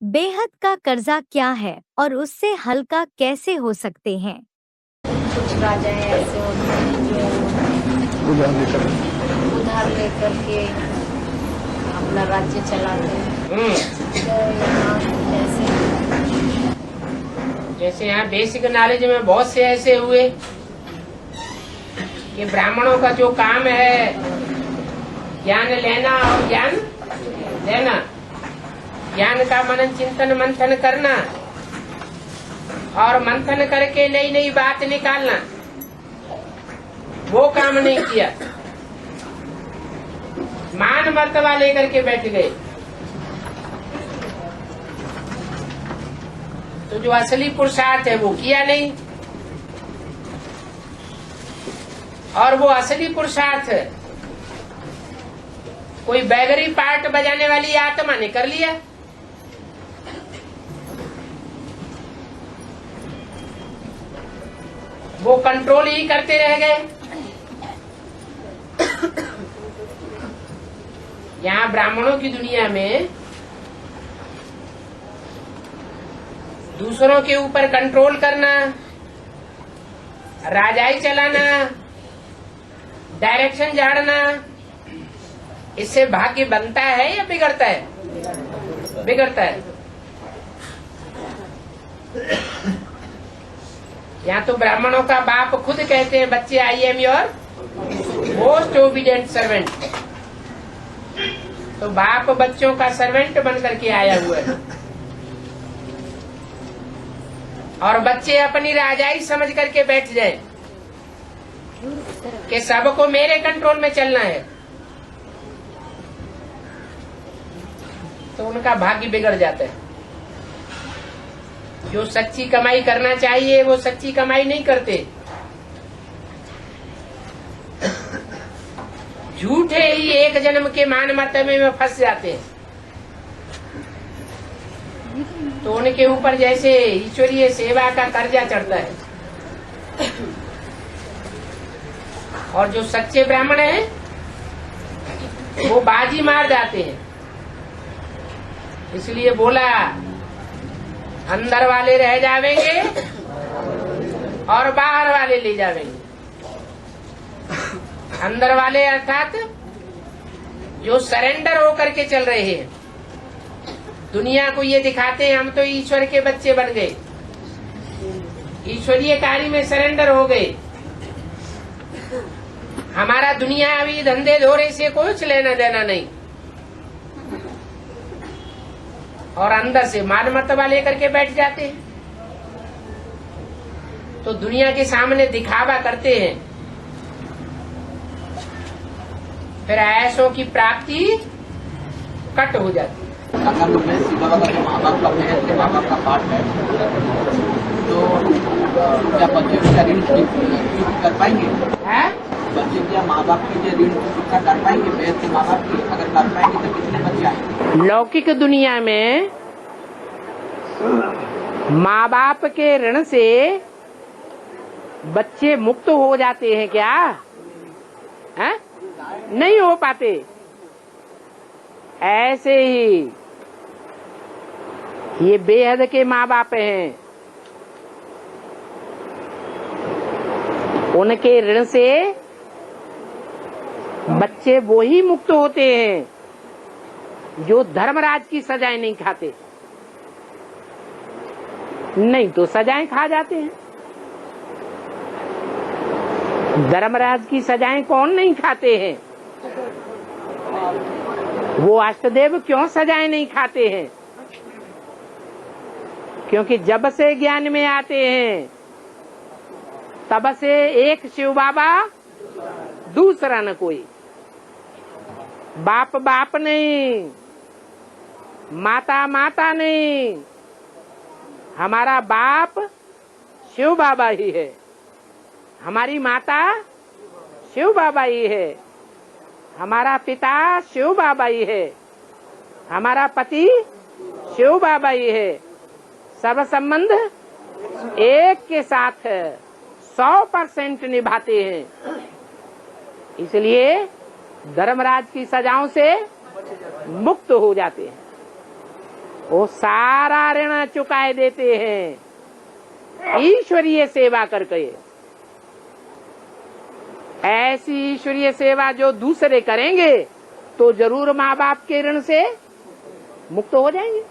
बेहद का कर्जा क्या है और उससे हल्का कैसे हो सकते हैं? कुछ राजाएं ऐसे होते हैं जो उधार लेकर के अपना राज्य चलाते हैं। तो यहाँ जैसे यहाँ बेसिक नॉलेज में बहुत से ऐसे हुए कि ब्राह्मणों का जो काम है ज्ञान लेना और ज्ञान देना, ज्ञान का मनन चिंतन मंथन करना और मंथन करके नई नई बात निकालना, वो काम नहीं किया। मान मर्तबा लेकर के बैठ गए। तो जो असली पुरुषार्थ है वो किया नहीं, और वो असली पुरुषार्थ कोई बैगरी पार्ट बजाने वाली आत्मा ने कर लिया। वो कंट्रोल ही करते रह गए। यहाँ ब्राह्मणों की दुनिया में दूसरों के ऊपर कंट्रोल करना, राजाई चलाना, डायरेक्शन झाड़ना, इससे भाग्य बनता है या बिगड़ता है? बिगड़ता है। यहाँ तो ब्राह्मणों का बाप खुद कहते हैं, बच्चे I am your most obedient servant. तो बाप बच्चों का सर्वेंट बन करके आया हुआ है, और बच्चे अपनी राजाई समझ करके बैठ जाए कि सबको मेरे कंट्रोल में चलना है, तो उनका भाग्य बिगड़ जाता है। जो सच्ची कमाई करना चाहिए वो सच्ची कमाई नहीं करते, झूठे ही एक जन्म के मान मर्तबे में फंस जाते हैं। तो उनके ऊपर जैसे ईश्वरीय सेवा का कर्जा चढ़ता है। और जो सच्चे ब्राह्मण हैं वो बाजी मार जाते हैं। इसलिए बोला, अंदर वाले रह जावेंगे और बाहर वाले ले जावेंगे। अंदर वाले अर्थात जो सरेंडर होकर के चल रहे हैं, दुनिया को ये दिखाते हैं हम तो ईश्वर के बच्चे बन गए, ईश्वरीय कार्य में सरेंडर हो गए, हमारा दुनियावी धंधे धोरे से कुछ लेना देना नहीं, और अंदर से मान मर्तबा लेकर के बैठ जाते हैं। तो दुनिया के सामने दिखावा करते हैं, फिर ऐसों की प्राप्ति कट हो जाती है। अगर मैं सीधा वाला जो माँ बाप का मेहर के माँ बाप का पाठ है, तो क्या बच्चे क्या ऋण चुकता कर पाएंगे? बच्चे क्या माँ बाप की जो ऋण चुकता कर पाएंगे? मेहर के माँ बाप की अगर कर पाएंगे तो कितने बच्चे आएंगे? लौकिक दुनिया में माँ बाप के ऋण से बच्चे मुक्त हो जाते हैं क्या? है? नहीं हो पाते। ऐसे ही ये बेहद के माँ बाप हैं, उनके ऋण से बच्चे वो ही मुक्त होते हैं जो धर्मराज की सजाएं नहीं खाते, नहीं तो सजाएं खा जाते हैं। धर्मराज की सजाएं कौन नहीं खाते हैं? वो अष्टदेव क्यों सजाएं नहीं खाते हैं? क्योंकि जब से ज्ञान में आते हैं तब से एक शिव बाबा, दूसरा न कोई। बाप बाप नहीं, माता माता नहीं, हमारा बाप शिव बाबा ही है, हमारी माता शिव बाबा ही है, हमारा पिता शिव बाबा ही है, हमारा पति शिव बाबा ही है। सर्व संबंध एक के साथ 100% निभाते हैं। इसलिए धर्मराज की सजाओं से मुक्त हो जाते हैं। वो सारा ऋण चुकाए देते हैं ईश्वरीय सेवा करके। ऐसी ईश्वरीय सेवा जो दूसरे करेंगे तो जरूर माँ बाप के ऋण से मुक्त हो जाएंगे।